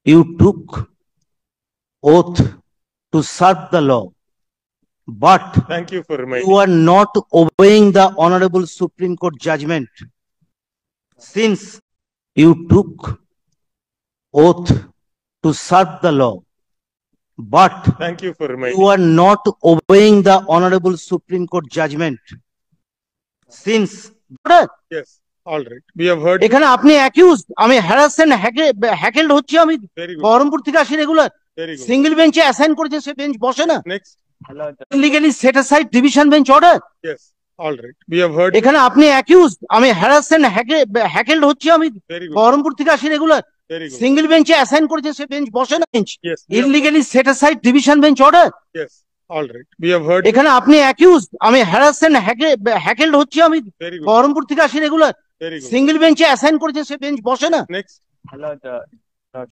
You took oath to serve the law, but Thank you for reminding. you are not obeying the Honorable Supreme Court judgment. Since you took oath to serve the law, but Thank you for reminding. you are not obeying the Honorable Supreme Court judgment. Since Yes, all right. We have heard. এখানে আপনি accused, আমি harass and হ্যাকেলড হচ্ছি, আমি Very good. Baharampur থেকে আসি regular, Very good. Single বেঞ্চে assign করেছে, সে bench বসে না, Next. Illegally set aside division bench order. Yes, all right. We have heard. এখানে আপনি অ্যাকিউজড, আমি হ্যারাস এন্ড হ্যাকেলড হচ্ছি, আমি Very good. বহরমপুর থেকে আসি রেগুলার, Very good. সিঙ্গেল বেঞ্চে অ্যাসাইন করেছে, সে বেঞ্চ বসে না, bench Yes. We have- illegally set aside division bench order. Yes, all right. We have heard. এখানে আপনি অ্যাকিউজড, আমি হ্যারাস এন্ড হ্যাকেলড হচ্ছি, আমি Very good. বহরমপুর থেকে আসি রেগুলার, Very good. সিঙ্গেল বেঞ্চে অ্যাসাইন করেছে, সে বেঞ্চ বসে না। Next.